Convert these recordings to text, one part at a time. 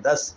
10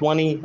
20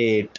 8।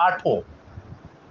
8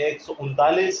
139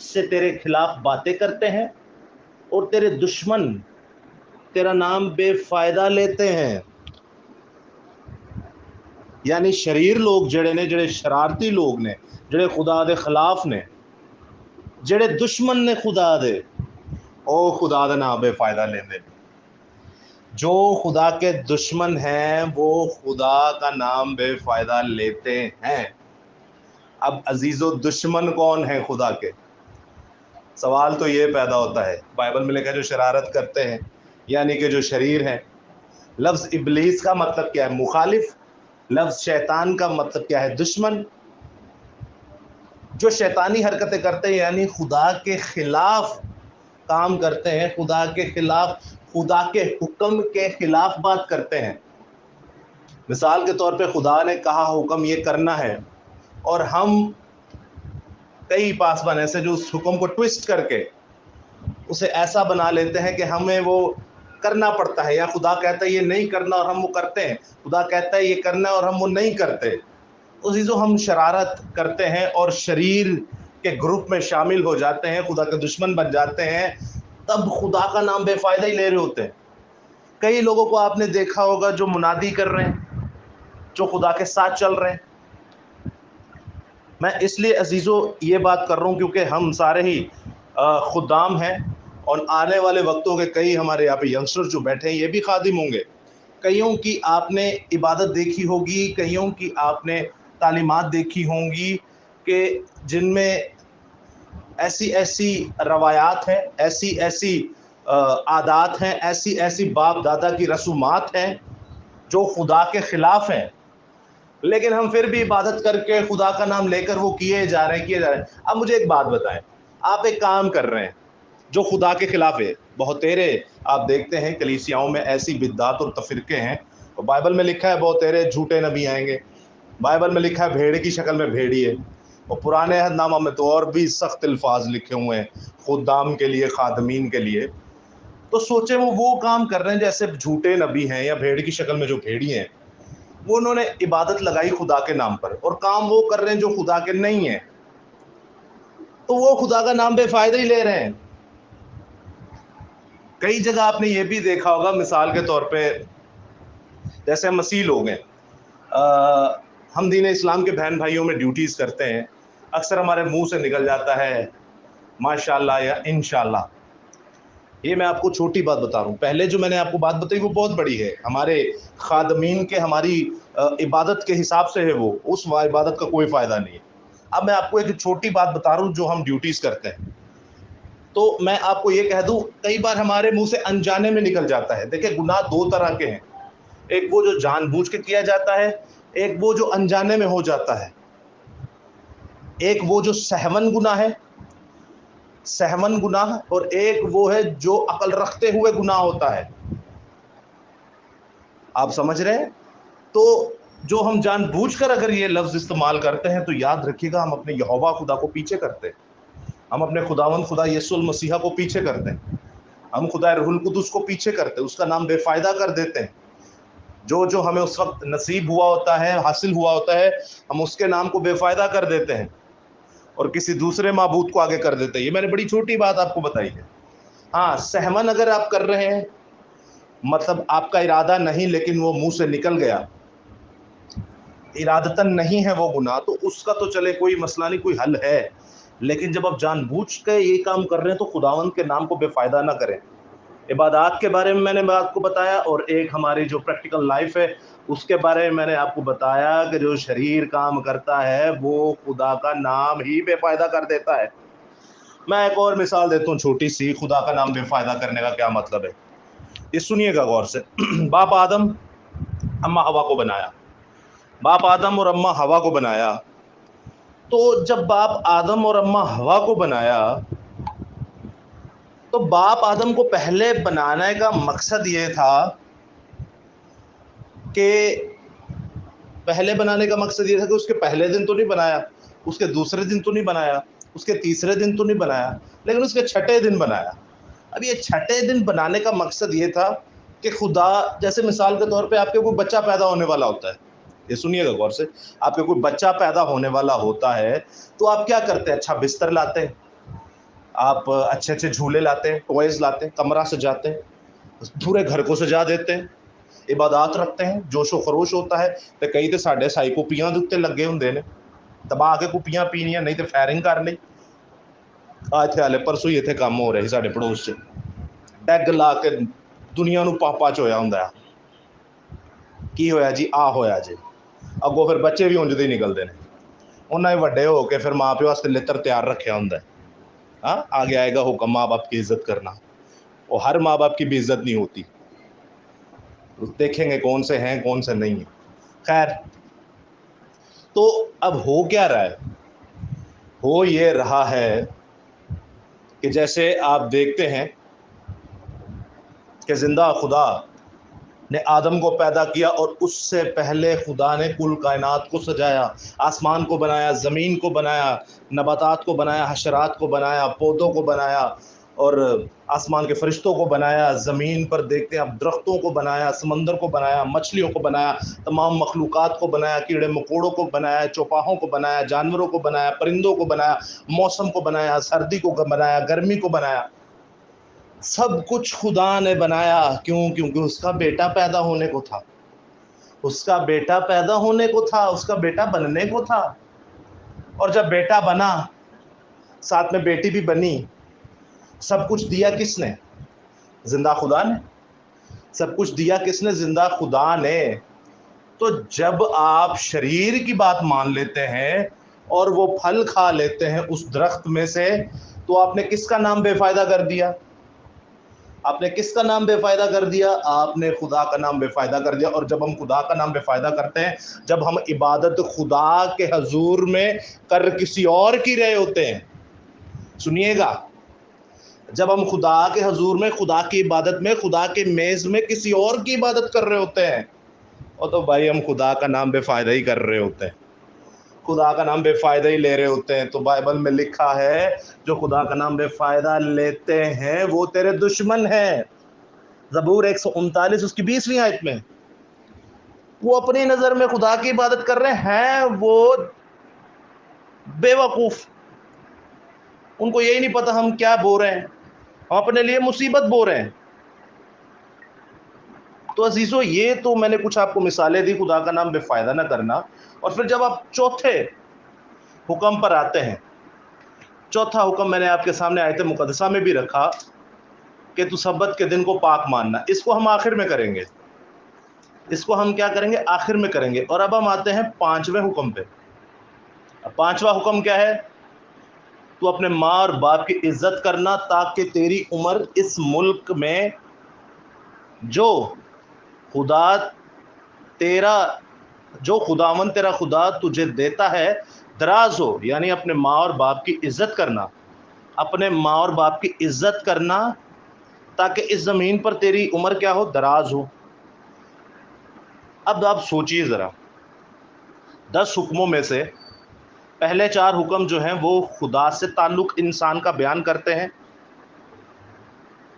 سے تیرے خلاف باتیں کرتے ہیں اور تیرے دشمن تیرا نام بے فائدہ لیتے ہیں. یعنی شریر لوگ جڑے نے، جڑے شرارتی لوگ نے، جڑے خدا دے خلاف نے، جڑے دشمن نے خدا دے، او خدا دا نام بے فائدہ لیندے. جو خدا کے دشمن ہیں وہ خدا کا نام بے فائدہ لیتے ہیں. اب عزیز و دشمن کون ہیں خدا کے؟ سوال تو یہ پیدا ہوتا ہے. بائبل میں لکھا ہے جو شرارت کرتے ہیں، یعنی کہ جو شریر ہیں. لفظ ابلیس کا مطلب کیا ہے؟ مخالف. لفظ شیطان کا مطلب کیا ہے؟ دشمن. جو شیطانی حرکتیں کرتے ہیں یعنی خدا کے خلاف کام کرتے ہیں، خدا کے خلاف، خدا کے حکم کے خلاف بات کرتے ہیں. مثال کے طور پہ خدا نے کہا حکم یہ کرنا ہے، اور ہم کئی پاسبان ایسے جو اس حکم کو ٹویسٹ کر کے اسے ایسا بنا لیتے ہیں کہ ہمیں وہ کرنا پڑتا ہے، یا خدا کہتا ہے یہ نہیں کرنا اور ہم وہ کرتے ہیں، خدا کہتا ہے یہ کرنا اور ہم وہ نہیں کرتے. عزیزو ہم شرارت کرتے ہیں اور شریر کے گروپ میں شامل ہو جاتے ہیں، خدا کے دشمن بن جاتے ہیں، تب خدا کا نام بے فائدہ ہی لے رہے ہوتے ہیں. کئی لوگوں کو آپ نے دیکھا ہوگا جو منادی کر رہے ہیں، جو خدا کے ساتھ چل رہے ہیں. میں اس لیے عزیزو یہ بات کر رہا ہوں کیونکہ ہم سارے ہی خدام ہیں، اور آنے والے وقتوں کے کئی ہمارے یہاں پہ ینگسٹر جو بیٹھے ہیں یہ بھی خادم ہوں گے. کئیوں کی آپ نے عبادت دیکھی ہوگی، کئیوں کی آپ نے تعلیمات دیکھی ہوں گی کہ جن میں ایسی ایسی روایات ہیں، ایسی ایسی عادات ہیں، ایسی ایسی باپ دادا کی رسومات ہیں جو خدا کے خلاف ہیں، لیکن ہم پھر بھی عبادت کر کے خدا کا نام لے کر وہ کیے جا رہے ہیں. اب مجھے ایک بات بتائیں، آپ ایک کام کر رہے ہیں جو خدا کے خلاف ہے. بہتیرے آپ دیکھتے ہیں کلیسیاؤں میں ایسی بدعات اور تفرقے ہیں، اور بائبل میں لکھا ہے بہتیرے جھوٹے نبی آئیں گے. بائبل میں لکھا ہے بھیڑ کی شکل میں بھیڑی ہے، اور پرانے عہد نامہ میں تو اور بھی سخت الفاظ لکھے ہوئے ہیں خدام کے لیے، خادمین کے لیے. تو سوچیں وہ کام کر رہے ہیں جیسے جھوٹے نبی ہیں، یا بھیڑ کی شکل میں جو بھیڑی ہیں، وہ انہوں نے عبادت لگائی خدا کے نام پر، اور کام وہ کر رہے ہیں جو خدا کے نہیں ہیں، تو وہ خدا کا نام بے فائدہ ہی لے رہے ہیں. کئی جگہ آپ نے یہ بھی دیکھا ہوگا، مثال کے طور پہ جیسے ہم مسیح لوگ ہیں، ہم دین اسلام کے بہن بھائیوں میں ڈیوٹیز کرتے ہیں، اکثر ہمارے منہ سے نکل جاتا ہے ماشاءاللہ یا انشاءاللہ. یہ میں آپ کو چھوٹی بات بتا رہا ہوں، پہلے جو میں نے آپ کو بات بتائی وہ بہت بڑی ہے. ہمارے خادمین کے ہماری عبادت کے حساب سے ہے، وہ اس عبادت کا کوئی فائدہ نہیں ہے. اب میں آپ کو ایک چھوٹی بات بتا رہا ہوں جو ہم ڈیوٹیز کرتے ہیں. تو میں آپ کو یہ کہہ دوں، کئی بار ہمارے منہ سے انجانے میں نکل جاتا ہے. دیکھیں گناہ دو طرح کے ہیں، ایک وہ جو جان بوجھ کے کیا جاتا ہے، ایک وہ جو انجانے میں ہو جاتا ہے. ایک وہ جو سہون گناہ ہے، سہون گناہ، اور ایک وہ ہے جو عقل رکھتے ہوئے گناہ ہوتا ہے. آپ سمجھ رہے ہیں؟ تو جو ہم جان بوجھ کر اگر یہ لفظ استعمال کرتے ہیں تو یاد رکھیے گا ہم اپنے یہوہ خدا کو پیچھے کرتے ہیں، ہم اپنے خداوند خدا یسوع المسیح کو پیچھے کرتے ہیں، ہم خدا روح القدس کو پیچھے کرتے ہیں، اس کا نام بے فائدہ کر دیتے ہیں. جو ہمیں اس وقت نصیب ہوا ہوتا ہے، حاصل ہوا ہوتا ہے، ہم اس کے نام کو بے فائدہ کر دیتے ہیں اور کسی دوسرے معبود کو آگے کر دیتے ہیں. یہ میں نے بڑی چھوٹی بات آپ کو بتائی ہے. ہاں سہمن اگر آپ کر رہے ہیں، مطلب آپ کا ارادہ نہیں لیکن وہ منہ سے نکل گیا، ارادتاً نہیں ہے وہ گناہ، تو اس کا تو چلے کوئی مسئلہ نہیں، کوئی حل ہے. لیکن جب آپ جان بوجھ کے یہ کام کر رہے ہیں تو خداوند کے نام کو بے فائدہ نہ کریں. عبادات کے بارے میں نے آپ کو بتایا، اور ایک ہماری جو پریکٹیکل لائف ہے اس کے بارے میں میں نے آپ کو بتایا کہ جو شریر کام کرتا ہے وہ خدا کا نام ہی بے فائدہ کر دیتا ہے. میں ایک اور مثال دیتا ہوں چھوٹی سی، خدا کا نام بے فائدہ کرنے کا کیا مطلب ہے. یہ سنیے گا غور سے. باپ آدم اماں ہوا کو بنایا، باپ آدم اور اماں ہوا کو بنایا. تو جب باپ آدم اور اماں ہوا کو بنایا تو باپ آدم کو پہلے بنانے کا مقصد یہ تھا کہ پہلے بنانے کا مقصد یہ تھا کہ اس کے پہلے دن تو نہیں بنایا، اس کے دوسرے دن تو نہیں بنایا، اس کے تیسرے دن تو نہیں بنایا، لیکن اس کے چھٹے دن بنایا. اب یہ چھٹے دن بنانے کا مقصد یہ تھا کہ خدا، جیسے مثال کے طور پہ آپ کے کوئی بچہ پیدا ہونے والا ہوتا ہے، یہ سنیے گا غور سے، آپ کے کوئی بچہ پیدا ہونے والا ہوتا ہے تو آپ کیا کرتے ہیں؟ اچھا بستر لاتے ہیں، آپ اچھے اچھے جھولے لاتے ہیں، ٹوائز لاتے ہیں، کمرہ سجاتے ہیں، پورے گھر کو سجا دیتے ہیں، عبادات رکھتے ہیں، جوش و خروش ہوتا ہے. تو کئی تو ساڈے سائیکو پیاں دے اتنے لگے ہوندے نے، دبا کے کپیاں پینیاں، نہیں تو فائرنگ کر لی. آج تھے ہالے پرسوں ہی اتنے کام ہو رہے ہیں ساڈے پڑوس سے، ڈیگ لا کے دنیا نو پاپا چویا ہوں. کی ہویا جی؟ آ ہویا جی. اگوں پھر بچے بھی انج دے نکلتے ہیں، انہیں وڈے ہو کے پھر ماں پیو واسطے لتر تیار رکھیا ہوں. ہاں آگے آئے گا حکم ماں باپ کی عزت کرنا. وہ ہر ماں باپ کی بھی عزت نہیں ہوتی، دیکھیں گے کون سے ہیں کون سے نہیں ہیں. خیر، تو اب ہو کیا رہا ہے؟ ہو یہ رہا ہے کہ جیسے آپ دیکھتے ہیں کہ زندہ خدا نے آدم کو پیدا کیا، اور اس سے پہلے خدا نے کل کائنات کو سجایا، آسمان کو بنایا، زمین کو بنایا، نباتات کو بنایا، حشرات کو بنایا، پودوں کو بنایا، اور آسمان کے فرشتوں کو بنایا. زمین پر دیکھتے ہیں اب درختوں کو بنایا، سمندر کو بنایا، مچھلیوں کو بنایا، تمام مخلوقات کو بنایا، کیڑے مکوڑوں کو بنایا، چوپاہوں کو بنایا، جانوروں کو بنایا، پرندوں کو بنایا، موسم کو بنایا، سردی کو بنایا، گرمی کو بنایا. سب کچھ خدا نے بنایا. کیوں؟ کیونکہ اس کا بیٹا پیدا ہونے کو تھا، اس کا بیٹا پیدا ہونے کو تھا، اس کا بیٹا بننے کو تھا. اور جب بیٹا بنا، ساتھ میں بیٹی بھی بنی. سب کچھ دیا کس نے؟ زندہ خدا نے. سب کچھ دیا کس نے؟ زندہ خدا نے. تو جب آپ شریر کی بات مان لیتے ہیں اور وہ پھل کھا لیتے ہیں اس درخت میں سے، تو آپ نے کس کا نام بے فائدہ کر دیا؟ آپ نے کس کا نام بے فائدہ کر دیا؟ آپ نے خدا کا نام بے فائدہ کر دیا. اور جب ہم خدا کا نام بے فائدہ کرتے ہیں، جب ہم عبادت خدا کے حضور میں کر کسی اور کی رہے ہوتے ہیں، سنیے گا، جب ہم خدا کے حضور میں، خدا کی عبادت میں، خدا کے میز میں کسی اور کی عبادت کر رہے ہوتے ہیں، اور تو بھائی ہم خدا کا نام بے فائدہ ہی کر رہے ہوتے ہیں، خدا کا نام بے فائدہ ہی لے رہے ہوتے ہیں. تو بائبل میں لکھا ہے جو خدا کا نام بے فائدہ لیتے ہیں وہ تیرے دشمن ہیں. زبور 139 اس کی 20ویں آیت میں. وہ اپنی نظر میں خدا کی عبادت کر رہے ہیں، وہ بے وقوف، ان کو یہی نہیں پتا ہم کیا بو رہے ہیں، ہم اپنے لیے مصیبت بو رہے ہیں. تو عزیزو، یہ تو میں نے کچھ آپ کو مثالیں دی خدا کا نام بے فائدہ نہ کرنا. اور پھر جب آپ چوتھے حکم پر آتے ہیں، چوتھا حکم میں نے آپ کے سامنے آیت مقدسہ میں بھی رکھا کہ تو سبت کے دن کو پاک ماننا. اس کو ہم آخر میں کریں گے، اس کو ہم کیا کریں گے؟ آخر میں کریں گے. اور اب ہم آتے ہیں پانچویں حکم پہ. پانچواں حکم کیا ہے؟ تو اپنے ماں اور باپ کی عزت کرنا تاکہ تیری عمر اس ملک میں جو خدا تیرا، جو خداوند تیرا خدا تجھے دیتا ہے دراز ہو. یعنی اپنے ماں اور باپ کی عزت کرنا، اپنے ماں اور باپ کی عزت کرنا تاکہ اس زمین پر تیری عمر کیا ہو؟ دراز ہو. اب آپ سوچئے ذرا، 10 حکموں میں سے پہلے 4 حکم جو ہیں وہ خدا سے تعلق انسان کا بیان کرتے ہیں،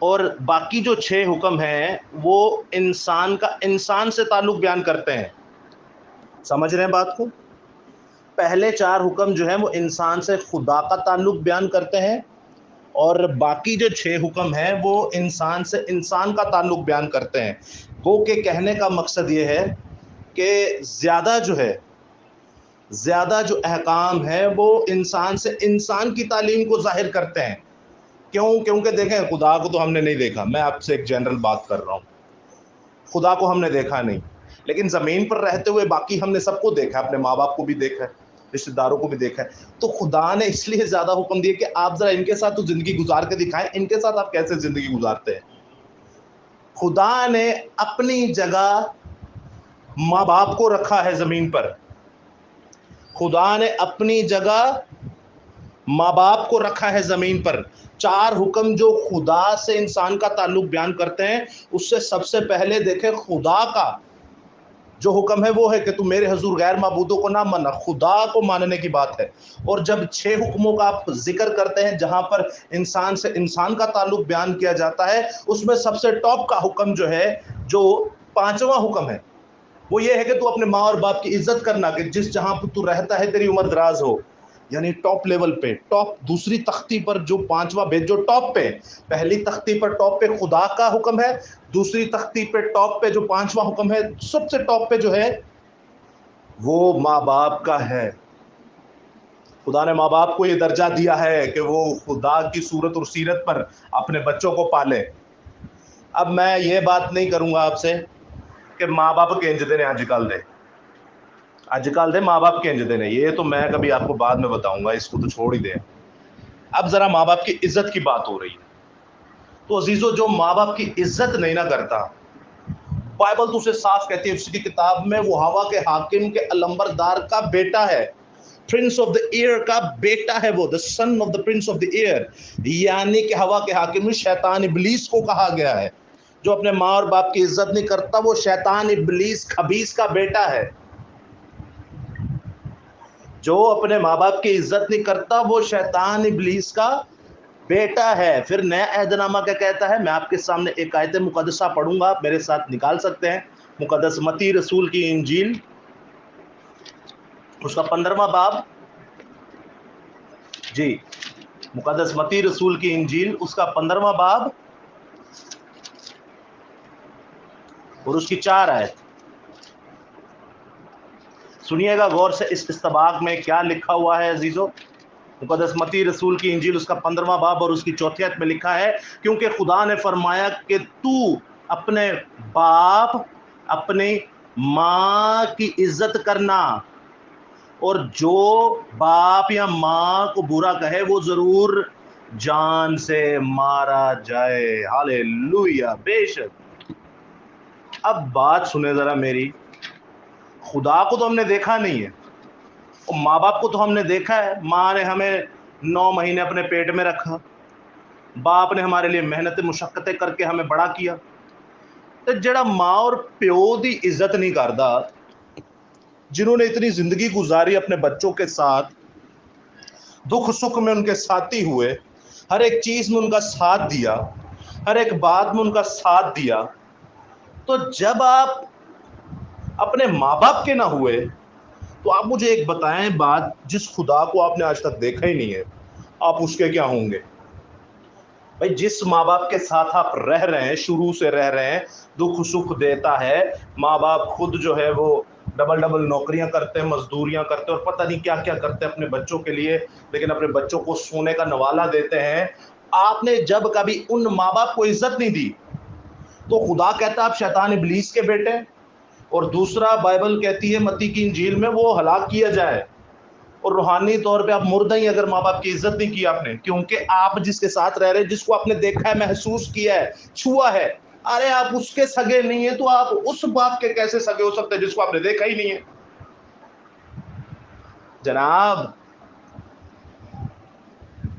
اور باقی جو 6 حکم ہیں وہ انسان کا انسان سے تعلق بیان کرتے ہیں. سمجھ رہے ہیں بات کو؟ پہلے 4 حکم جو ہیں وہ انسان سے خدا کا تعلق بیان کرتے ہیں، اور باقی جو 6 حکم ہیں وہ انسان سے انسان کا تعلق بیان کرتے ہیں. گو کہ کہنے کا مقصد یہ ہے کہ زیادہ جو احکام ہیں وہ انسان سے انسان کی تعلیم کو ظاہر کرتے ہیں. کیوں؟ کیونکہ دیکھیں، خدا کو تو ہم نے نہیں دیکھا. میں آپ سے ایک جنرل بات کر رہا ہوں، خدا کو ہم نے دیکھا نہیں، لیکن زمین پر رہتے ہوئے باقی ہم نے سب کو دیکھا، اپنے ماں باپ کو بھی دیکھا ہے، رشتہ داروں کو بھی دیکھا ہے. تو خدا نے اس لیے زیادہ حکم دیے کہ آپ ذرا ان کے ساتھ تو زندگی گزار کے دکھائیں، ان کے ساتھ آپ کیسے زندگی گزارتے ہیں. خدا نے اپنی جگہ ماں باپ کو رکھا ہے زمین پر، خدا نے اپنی جگہ ماں باپ کو رکھا ہے زمین پر. 4 حکم جو خدا سے انسان کا تعلق بیان کرتے ہیں، اس سے سب سے پہلے دیکھیں خدا کا جو حکم ہے وہ ہے کہ تم میرے حضور غیر معبودوں کو نہ ماننا، خدا کو ماننے کی بات ہے. اور جب 6 حکموں کا آپ ذکر کرتے ہیں جہاں پر انسان سے انسان کا تعلق بیان کیا جاتا ہے، اس میں سب سے ٹاپ کا حکم جو ہے، جو 5واں حکم ہے، وہ یہ ہے کہ تو اپنے ماں اور باپ کی عزت کرنا، کہ جس جہاں پہ تو رہتا ہے تیری عمر دراز ہو. یعنی ٹاپ لیول پہ، ٹاپ دوسری تختی پر جو پانچواں بھید جو ٹاپ پہ، پہلی تختی پر ٹاپ پہ خدا کا حکم ہے، دوسری تختی پہ ٹاپ پہ جو پانچواں حکم ہے سب سے ٹاپ پہ جو ہے وہ ماں باپ کا ہے۔ خدا نے ماں باپ کو یہ درجہ دیا ہے کہ وہ خدا کی صورت اور سیرت پر اپنے بچوں کو پالے۔ اب میں یہ بات نہیں کروں گا آپ سے کہ ماں باپ کنج دے دے ماں باپ کنج دے، یہ تو میں کبھی آپ کو بعد میں بتاؤں گا، اس کو تو چھوڑ ہی دیں۔ اب ذرا ماں باپ کی عزت کی بات ہو رہی ہے، تو عزیزو جو ماں باپ کی عزت نہیں نہ کرتا، بائبل تو اسے صاف کہتی ہے اس کی کتاب میں، وہ ہوا کے حاکم کے علمبردار کا بیٹا ہے، پرنس آف دا ایئر کا بیٹا ہے، وہ the son of the prince of the air, یعنی کہ ہوا کے حاکم میں شیطان ابلیس کو کہا گیا ہے۔ جو اپنے ماں اور باپ کی عزت نہیں کرتا وہ شیطان ابلیس خبیث کا بیٹا ہے۔ جو اپنے ماں باپ کی عزت نہیں کرتا وہ شیطان ابلیس کا بیٹا ہے۔ پھر نیا عہد نامہ کیا کہتا ہے؟ میں آپ کے سامنے ایک آیت مقدسہ پڑھوں گا، آپ میرے ساتھ نکال سکتے ہیں۔ مقدس متی رسول کی انجیل، اس کا 15واں باب، جی مقدس متی رسول کی انجیل اس کا 15واں باب اور اس کی 4 آیت سنیے گا غور سے، اس استباق میں کیا لکھا ہوا ہے عزیزو۔ مقدس متی رسول کی انجیل اس کا 15واں باب اور اس کی 4 آیت میں لکھا ہے، کیونکہ خدا نے فرمایا کہ تو اپنے باپ اپنی ماں کی عزت کرنا، اور جو باپ یا ماں کو برا کہے وہ ضرور جان سے مارا جائے۔ ہالےلویا، بے شک۔ اب بات سنیں ذرا میری، خدا کو تو ہم نے دیکھا نہیں ہے، اور ماں باپ کو تو ہم نے دیکھا ہے۔ ماں نے ہمیں 9 مہینے اپنے پیٹ میں رکھا، باپ نے ہمارے لیے محنت مشقتیں کر کے ہمیں بڑا کیا۔ تو جڑا ماں اور پیو دی عزت نہیں کردا، جنہوں نے اتنی زندگی گزاری اپنے بچوں کے ساتھ، دکھ سکھ میں ان کے ساتھی ہوئے، ہر ایک چیز میں ان کا ساتھ دیا، ہر ایک بات میں ان کا ساتھ دیا، تو جب آپ اپنے ماں باپ کے نہ ہوئے تو آپ مجھے ایک بتائیں بات، جس خدا کو آپ نے آج تک دیکھا ہی نہیں ہے آپ اس کے کیا ہوں گے؟ بھائی جس ماں باپ کے ساتھ آپ رہ رہے ہیں، شروع سے رہ رہے ہیں، دکھ سکھ دیتا ہے، ماں باپ خود جو ہے وہ ڈبل نوکریاں کرتے ہیں، مزدوریاں کرتے ہیں اور پتہ نہیں کیا کیا کرتے ہیں اپنے بچوں کے لیے، لیکن اپنے بچوں کو سونے کا نوالا دیتے ہیں۔ آپ نے جب کبھی ان ماں باپ کو عزت نہیں دی تو خدا کہتا آپ شیطان ابلیس کے بیٹے، اور دوسرا بائبل کہتی ہے متی کی انجیل میں وہ ہلاک کیا جائے، اور روحانی طور پہ آپ مردہ ہی اگر ماں باپ کی عزت نہیں کی آپ نے، کیونکہ آپ جس کے ساتھ رہ رہے، جس کو آپ نے دیکھا ہے، محسوس کیا ہے، چھوا ہے، ارے آپ اس کے سگے نہیں ہیں تو آپ اس باپ کے کیسے سگے ہو سکتے ہیں جس کو آپ نے دیکھا ہی نہیں ہے؟ جناب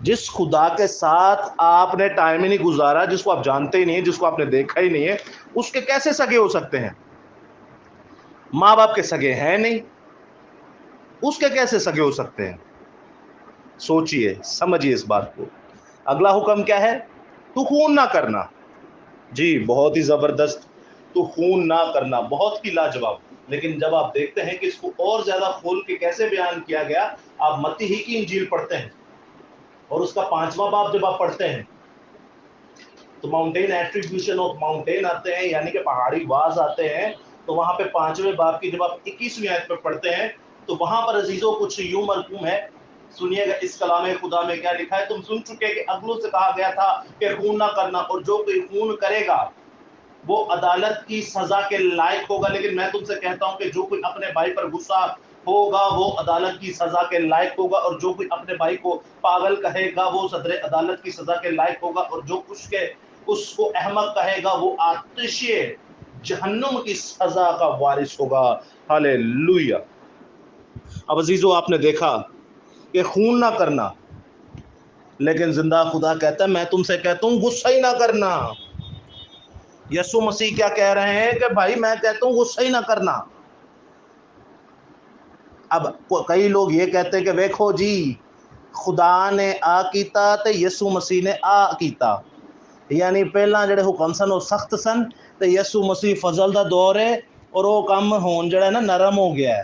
جس خدا کے ساتھ آپ نے ٹائم ہی نہیں گزارا، جس کو آپ جانتے ہی نہیں ہیں، جس کو آپ نے دیکھا ہی نہیں ہے، اس کے کیسے سگے ہو سکتے ہیں؟ ماں باپ کے سگے ہیں نہیں، اس کے کیسے سگے ہو سکتے ہیں؟ سوچئے، سمجھیے اس بات کو۔ اگلا حکم کیا ہے؟ تو خون نہ کرنا۔ جی بہت ہی زبردست، تو خون نہ کرنا، بہت ہی لاجواب۔ لیکن جب آپ دیکھتے ہیں کہ اس کو اور زیادہ کھول کے کیسے بیان کیا گیا، آپ متی ہی کی انجیل پڑھتے ہیں اور اس کا 5واں باب جب آپ پڑھتے ہیں تو ماؤنٹین ایٹریبیوشن آف ماؤنٹین آتے ہیں، یعنی کہ پہاڑی باز آتے ہیں، تو وہاں پہ 5ویں باب کی جب آپ 21ویں آیت پہ پڑھتے ہیں تو وہاں پر عزیزوں کچھ یوں مرقوم ہے، سنیے گا اس کلام خدا میں کیا لکھا ہے۔ تم سن چکے کہ اگلوں سے کہا گیا تھا کہ خون نہ کرنا، اور جو کوئی خون کرے گا وہ عدالت کی سزا کے لائق ہوگا، لیکن میں تم سے کہتا ہوں کہ جو کوئی اپنے بھائی پر غصہ ہوگا وہ عدالت کی سزا کے لائق ہوگا، اور جو کوئی اپنے بھائی کو پاگل کہے گا وہ صدر عدالت کی سزا کے لائق ہوگا، اور جو اس کو احمق کہے گا وہ آتش جہنم کی سزا کا وارث ہوگا۔ ہالےلویا۔ اب عزیزو آپ نے دیکھا کہ خون نہ کرنا، لیکن زندہ خدا کہتا ہے میں تم سے کہتا ہوں غصہ ہی نہ کرنا۔ یسوع مسیح کیا کہہ رہے ہیں کہ بھائی میں کہتا ہوں غصہ ہی نہ کرنا۔ اب کئی لوگ یہ کہتے ہیں کہ دیکھو جی خدا نے آ کیتا تے یسوع مسیح نے آ کیتا، یعنی پہلا جڑے حکم سن وہ سخت سن تے یسوع مسیح فضل دا دور ہے اور وہ کم ہون جڑا ہے نا نرم ہو گیا ہے۔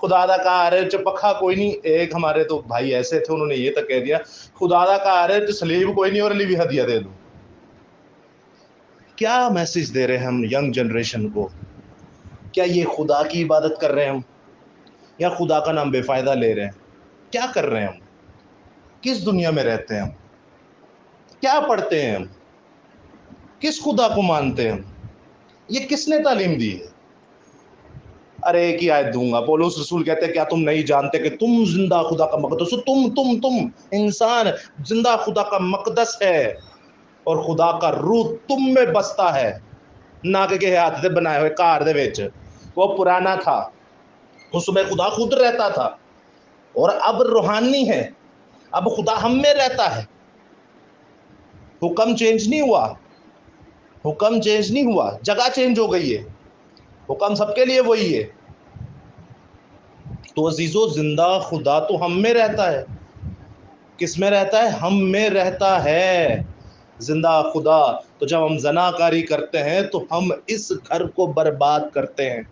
خدا دا گھر وچ پکھا کوئی نہیں. ایک ہمارے تو بھائی ایسے تھے, انہوں نے یہ تک کہہ دیا خدا دا گھر وچ سلیب کوئی نہیں اور علی بھی ہدیہ دے دوں. کیا میسج دے رہے ہیں ہم ینگ جنریشن کو؟ کیا یہ خدا کی عبادت کر رہے ہیں ہم, یا خدا کا نام بے فائدہ لے رہے ہیں؟ کیا کر رہے ہیں ہم؟ کس دنیا میں رہتے ہیں ہم؟ کیا پڑھتے ہیں ہم؟ کس خدا کو مانتے ہیں ہم؟ یہ کس نے تعلیم دی ہے؟ ارے ایک ہی آیت دوں گا. پولس رسول کہتے ہیں کیا تم نہیں جانتے کہ تم زندہ خدا کا مقدس ہو؟ تم انسان زندہ خدا کا مقدس ہے, اور خدا کا روح تم میں بستا ہے, نہ کہ ہاتھ سے بنائے ہوئے کار دے وچ. وہ پرانا تھا, اس میں خدا خود رہتا تھا, اور اب روحانی ہے, اب خدا ہم میں رہتا ہے. حکم چینج نہیں ہوا, حکم چینج نہیں ہوا, جگہ چینج ہو گئی ہے, حکم سب کے لیے وہی ہے. تو عزیزو, زندہ خدا تو ہم میں رہتا ہے. کس میں رہتا ہے؟ ہم میں رہتا ہے زندہ خدا. تو جب ہم زناکاری کرتے ہیں تو ہم اس گھر کو برباد کرتے ہیں.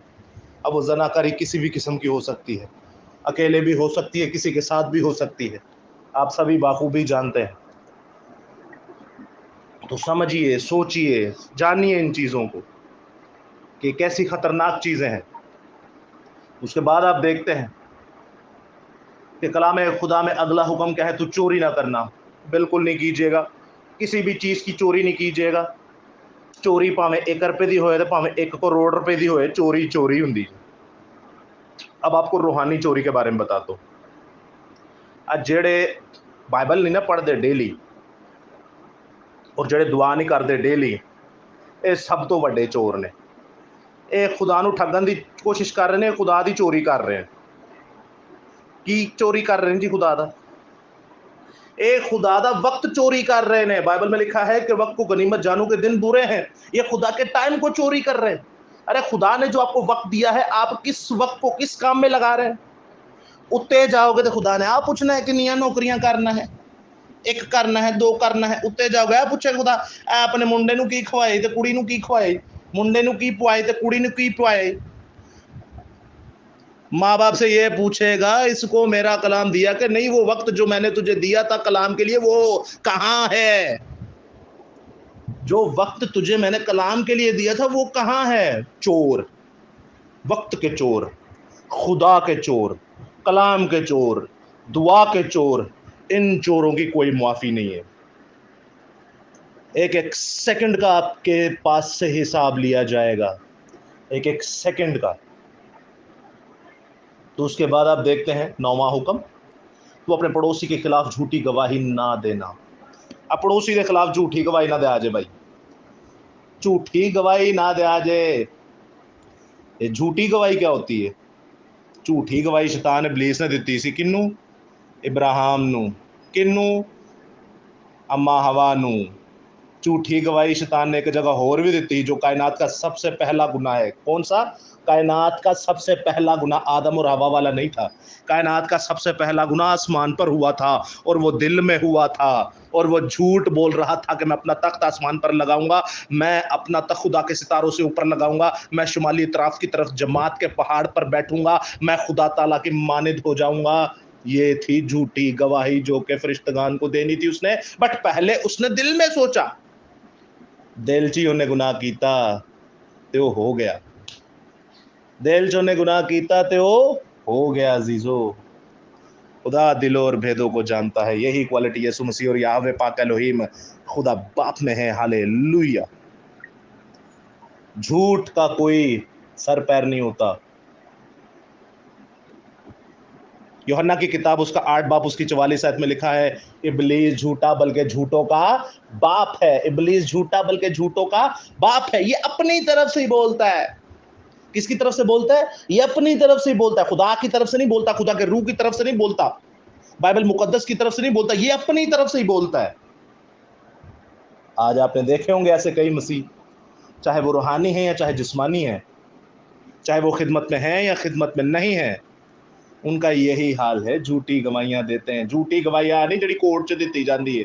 اب وہ زناکاری کسی بھی قسم کی ہو سکتی ہے, اکیلے بھی ہو سکتی ہے, کسی کے ساتھ بھی ہو سکتی ہے, آپ سبھی بخوبی جانتے ہیں. تو سمجھیے, سوچئے, جانیے ان چیزوں کو کہ کیسی خطرناک چیزیں ہیں. اس کے بعد آپ دیکھتے ہیں کہ کلام خدا میں اگلا حکم کیا ہے؟ تو چوری نہ کرنا. بالکل نہیں کیجیے گا, کسی بھی چیز کی چوری نہیں کیجیے گا. چوری پاویں 1 روپے دی ہوئے تو پاویں 1 کروڑ روپے دی ہوئے, چوری چوری ہوندی. اب آپ کو روحانی چوری کے بارے میں بتاتا ہوں. جڑے بائبل نہیں نہ پڑھتے ڈیلی, اور جڑے دعا نہیں کرتے ڈیلی, یہ سب تو وڈے چور نے. یہ خدا نو ٹھگن دی کوشش کر رہے ہیں, خدا دی چوری کر رہے ہیں. کی چوری کر رہے ہیں جی؟ خدا دا, اے خدا دا وقت چوری کر رہے ہیں. بائبل میں لکھا ہے کہ وقت کو غنیمت جانو کہ دن برے ہیں. یہ خدا کے ٹائم کو چوری کر رہے ہیں. ارے خدا نے جو آپ کو وقت دیا ہے, آپ کس وقت کو کس کام میں لگا رہے ہیں؟ اتے جاؤ گے تو خدا نے آپ پوچھنا ہے کہ نیا نوکریاں کرنا ہے, 1 کرنا ہے, 2 کرنا ہے. اتے جاؤ گے پوچھے خدا اے اپنے منڈے نو کی کھوائے تے کڑی نو کی کھوائے, منڈے نو کی پوائے تے کڑی نو کی پوائے. ماں باپ سے یہ پوچھے گا اس کو میرا کلام دیا کہ نہیں؟ وہ وقت جو میں نے تجھے دیا تھا کلام کے لیے وہ کہاں ہے؟ جو وقت تجھے میں نے کلام کے لیے دیا تھا وہ کہاں ہے؟ چور, وقت کے چور, خدا کے چور, کلام کے چور, دعا کے چور. ان چوروں کی کوئی معافی نہیں ہے. ایک سیکنڈ کا آپ کے پاس سے حساب لیا جائے گا, ایک سیکنڈ کا. تو اس کے بعد آپ دیکھتے ہیں 9واں حکم, تو اپنے پڑوسی کے خلاف جھوٹی گواہی نہ دینا. اب پڑوسی کے خلاف جھوٹی گواہی نہ دے آجے بھائی, جھوٹی گواہی نہ دے آجے. یہ جھوٹی گواہی کیا ہوتی ہے؟ جھوٹی گواہی شیطان ابلیس نے دیتی سی. کنوں؟ ابراہیم نو. کنوں؟ اما ہوا نو. جھوٹی گواہی شیطان نے ایک جگہ اور بھی دیتی, جو کائنات کا سب سے پہلا گناہ ہے. کون سا؟ کائنات کا سب سے پہلا گناہ آدم اور حوا والا نہیں تھا. کائنات کا سب سے پہلا گناہ آسمان پر ہوا تھا, اور وہ دل میں ہوا تھا, اور وہ جھوٹ بول رہا تھا کہ میں اپنا تخت آسمان پر لگاؤں گا, میں اپنا تخت خدا کے ستاروں سے اوپر لگاؤں گا, میں شمالی اطراف کی طرف جماعت کے پہاڑ پر بیٹھوں گا, میں خدا تعالیٰ کی مانند ہو جاؤں گا. یہ تھی جھوٹی گواہی جو کہ فرشتگان کو دینی تھی اس نے. بٹ پہلے اس نے دل میں سوچا, دل چی انہیں گناہ کیتا تے وہ ہو گیا. دل چ انہیں گناہ کیتا تے وہ ہو گیا. عزیزو, خدا دلوں اور بھیدوں کو جانتا ہے. یہی کوالٹی یسوع مسیح اور یہوہ پاک الوہیم خدا باپ میں ہے. ہالےلویا. جھوٹ کا کوئی سر پیر نہیں ہوتا. یوحنا کی کتاب اس کا 8 باب اس کی 44 آیت میں لکھا ہے, ابلیس جھوٹا بلکہ جھوٹوں کا باپ ہے. ابلیس جھوٹا بلکہ جھوٹوں کا باپ ہے. یہ اپنی طرف سے ہی بولتا ہے. کس کی طرف سے بولتا ہے؟ یہ اپنی طرف سے ہی بولتا ہے. خدا کی طرف سے نہیں بولتا, خدا کے روح کی طرف سے نہیں بولتا, بائبل مقدس کی طرف سے نہیں بولتا. یہ اپنی طرف سے ہی بولتا ہے. آج آپ نے دیکھے ہوں گے ایسے کئی مسیح, چاہے وہ روحانی ہیں یا چاہے جسمانی ہیں, چاہے وہ خدمت میں ہیں یا خدمت میں نہیں ہیں, ان کا یہی حال ہے. جھوٹی گواہیاں دیتے ہیں. جھوٹی گواہیاں نہیں جڑی کورٹ چ دیتی جاندی ہے.